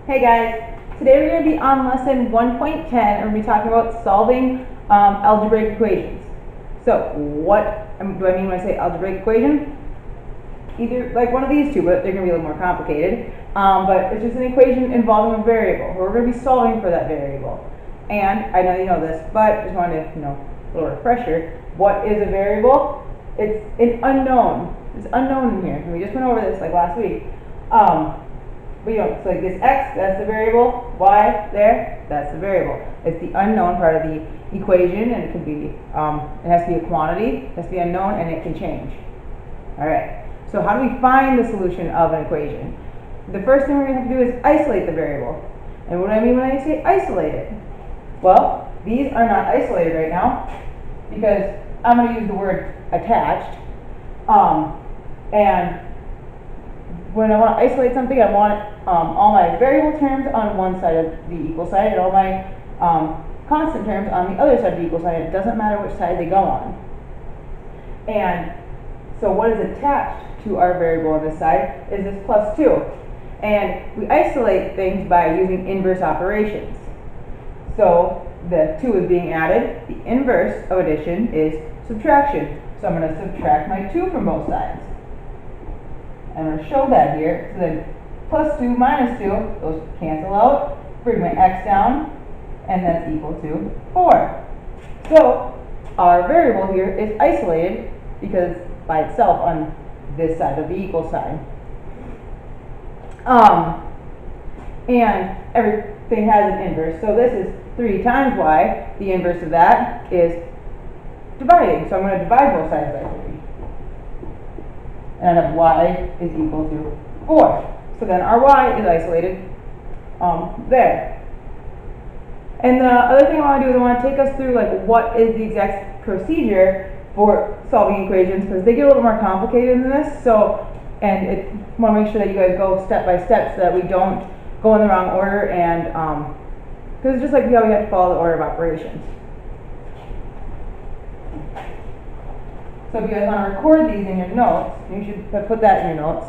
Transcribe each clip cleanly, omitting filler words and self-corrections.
Hey guys, today we're going to be on lesson 1.10 and we're going to be talking about solving algebraic equations. So what do I mean when I say algebraic equation? Either like one of these two, but they're going to be a little more complicated. But it's just an equation involving a variable. We're going to be solving for that variable. And I know you know this, but just wanted to, a little refresher. What is a variable? It's an unknown. It's unknown in here. And we just went over this like last week. But so like this x, that's the variable, y there, that's the variable. It's the unknown part of the equation, and it can be, it has to be a quantity, it has to be unknown, and it can change. Alright, so how do we find the solution of an equation? The first thing we're going to have to do is isolate the variable. And what do I mean when I say isolate it? Well, these are not isolated right now, because I'm going to use the word attached, and when I want to isolate something, I want all my variable terms on one side of the equal sign and all my constant terms on the other side of the equal sign. It doesn't matter which side they go on. And so what is attached to our variable on this side is this plus 2. And we isolate things by using inverse operations. So the 2 is being added. The inverse of addition is subtraction. So I'm going to subtract my 2 from both sides. I'm going to show that here. So then plus 2 minus 2, those cancel out. Bring my x down, and that's equal to 4. So our variable here is isolated because by itself on this side of the equal sign. And everything has an inverse. So this is 3 times y. The inverse of that is dividing. So I'm going to divide both sides by 3. And I have y is equal to 4. So then our y is isolated there. And the other thing I want to do is I want to take us through like what is the exact procedure for solving equations, because they get a little more complicated than this. So, and I want to make sure that you guys go step by step so that we don't go in the wrong order, and because it's just like how we have to follow the order of operations. So if you guys want to record these in your notes, you should put that in your notes.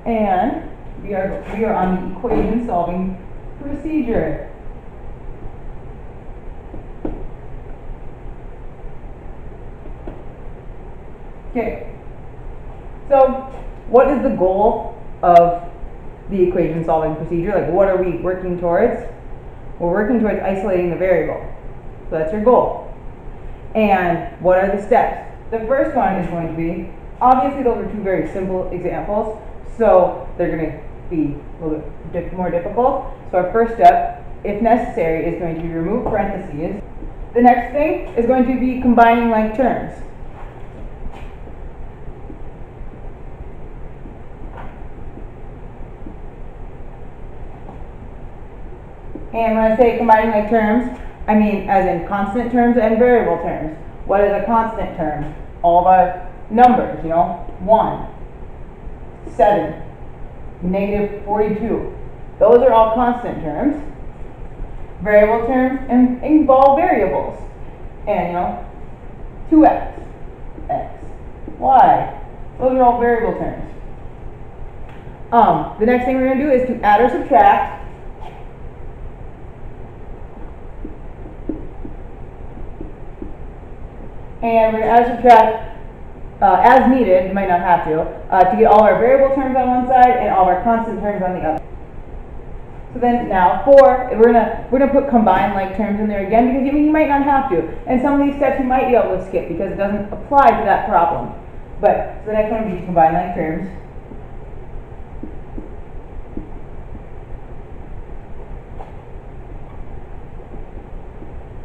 And we are on the equation solving procedure. Okay. So what is the goal of the equation solving procedure? Like, what are we working towards? We're working towards isolating the variable. So that's your goal. And what are the steps? The first one is going to be, obviously those are two very simple examples, so they're going to be a little bit more difficult. So our first step, if necessary, is going to be remove parentheses. The next thing is going to be combining like terms. And when I say combining like terms, I mean as in constant terms and variable terms. What is a constant term? All of our numbers, 1, 7, negative 42. Those are all constant terms. Variable terms involve variables. And 2x, x, y. Those are all variable terms. The next thing we're going to do is to add or subtract. And we're going to add or subtract as needed, you might not have to get all our variable terms on one side and all of our constant terms on the other. So then now 4, we're gonna put combined like terms in there again, because you might not have to. And some of these steps you might be able to skip because it doesn't apply to that problem. But so the next one would be combine like terms.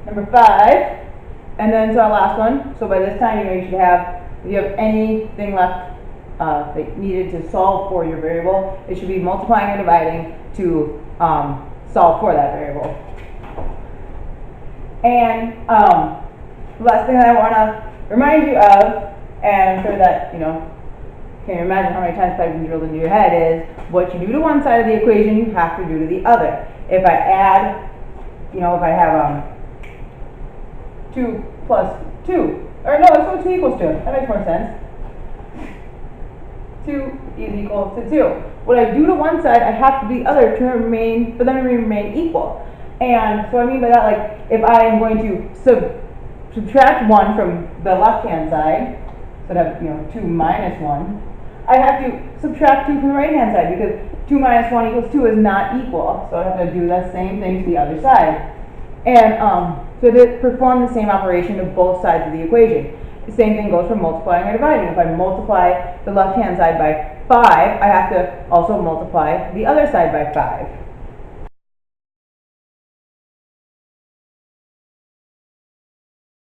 Number 5. And then to our last one. So by this time, you should have, if you have anything left that needed to solve for your variable, it should be multiplying or dividing to solve for that variable. And the last thing that I want to remind you of, and I'm sure that can't imagine how many times that's been drilled into your head, is what you do to one side of the equation, you have to do to the other. If I add, if I have 2 plus 2. Or no, that's what 2 equals to. That makes more sense. 2 is equal to 2. what I do to one side, I have to do the other to remain, for them to remain equal. And so I mean by that, like, if I am going to subtract 1 from the left-hand side, so I'd have, 2 minus 1, I have to subtract 2 from the right-hand side, because 2 minus 1 equals 2 is not equal, so I have to do that same thing to the other side. And so to perform the same operation to both sides of the equation. The same thing goes for multiplying or dividing. If I multiply the left-hand side by 5, I have to also multiply the other side by 5.